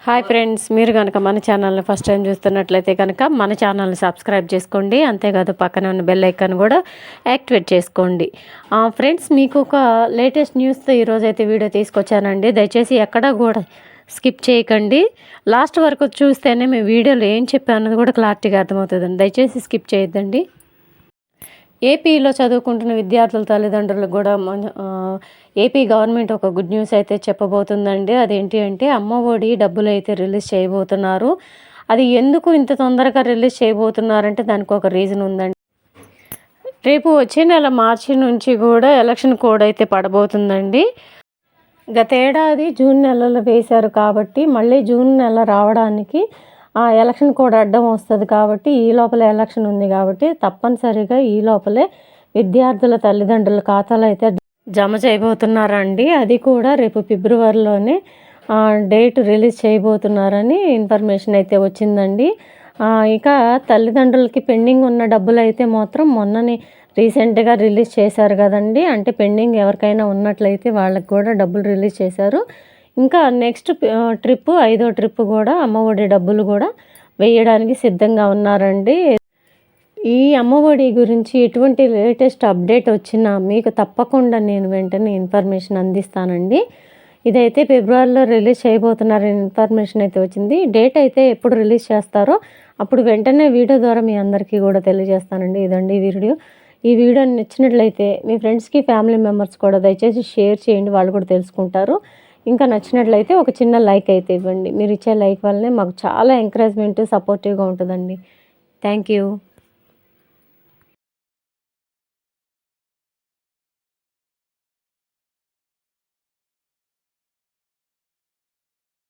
Hi friends, మీరు కనుక మన ఛానల్ని ఫస్ట్ టైం చూస్తున్నట్లయితే కనుక మన ఛానల్ని సబ్స్క్రైబ్ చేసుకోండి. అంతేకాదు పక్కన ఉన్న బెల్ ఐకాన్ కూడా యాక్టివేట్ చేసుకోండి. ఫ్రెండ్స్, మీకు ఒక లేటెస్ట్ న్యూస్తో ఈరోజు అయితే వీడియో తీసుకొచ్చానండి. దయచేసి ఎక్కడా కూడా స్కిప్ చేయకండి. లాస్ట్ వరకు చూస్తేనే మీ వీడియోలో ఏం చెప్పానది కూడా క్లారిటీగా అర్థమవుతుందండి. దయచేసి స్కిప్ చేయొద్దండి. ఏపీలో చదువుకుంటున్న విద్యార్థుల తల్లిదండ్రులకు కూడా ఏపీ గవర్నమెంట్ ఒక గుడ్ న్యూస్ అయితే చెప్పబోతుందండి. అదేంటి అంటే అమ్మ ఒడి డబ్బులు అయితే రిలీజ్ చేయబోతున్నారు. అది ఎందుకు ఇంత తొందరగా రిలీజ్ చేయబోతున్నారంటే దానికి ఒక రీజన్ ఉందండి. రేపు వచ్చే నెల మార్చి నుంచి కూడా ఎలక్షన్ కోడ్ అయితే పడబోతుందండి. గతేడాది జూన్ నెలలో వేశారు కాబట్టి మళ్ళీ జూన్ నెల రావడానికి ఎలక్షన్ కోడ్ అడ్డం వస్తుంది కాబట్టి ఈ లోపల ఎలక్షన్ ఉంది కాబట్టి తప్పనిసరిగా ఈ లోపలే విద్యార్థుల తల్లిదండ్రుల ఖాతాలో అయితే జమ చేయబోతున్నారండి. అది కూడా రేపు ఫిబ్రవరిలోనే డేట్ రిలీజ్ చేయబోతున్నారని ఇన్ఫర్మేషన్ అయితే వచ్చిందండి. ఇక తల్లిదండ్రులకి పెండింగ్ ఉన్న డబ్బులు అయితే మాత్రం మొన్ననే రీసెంట్గా రిలీజ్ చేశారు కదండి. అంటే పెండింగ్ ఎవరికైనా ఉన్నట్లయితే వాళ్ళకి కూడా డబ్బులు రిలీజ్ చేశారు. ఇంకా నెక్స్ట్ ట్రిప్ 5వ ట్రిప్ కూడా అమ్మఒడి డబ్బులు కూడా వేయడానికి సిద్ధంగా ఉన్నారండి. ఈ అమ్మఒడి గురించి ఎటువంటి లేటెస్ట్ అప్డేట్ వచ్చినా మీకు తప్పకుండా నేను వెంటనే ఇన్ఫర్మేషన్ అందిస్తానండి. ఇదైతే ఫిబ్రవరిలో రిలీజ్ చేయబోతున్నారని ఇన్ఫర్మేషన్ అయితే వచ్చింది. డేట్ అయితే ఎప్పుడు రిలీజ్ చేస్తారో అప్పుడు వెంటనే వీడియో ద్వారా మీ అందరికీ కూడా తెలియజేస్తానండి. ఇదండి వీడియో. ఈ వీడియో నచ్చినట్లయితే మీ ఫ్రెండ్స్కి ఫ్యామిలీ మెంబర్స్ కూడా దయచేసి షేర్ చేయండి, వాళ్ళు కూడా తెలుసుకుంటారు. ఇంకా నచ్చినట్లయితే ఒక చిన్న లైక్ అయితే ఇవ్వండి. మీరు ఇచ్చే లైక్ వల్లనే మాకు చాలా ఎంకరేజ్మెంట్ సపోర్టివ్గా ఉంటుందండి. Thank you.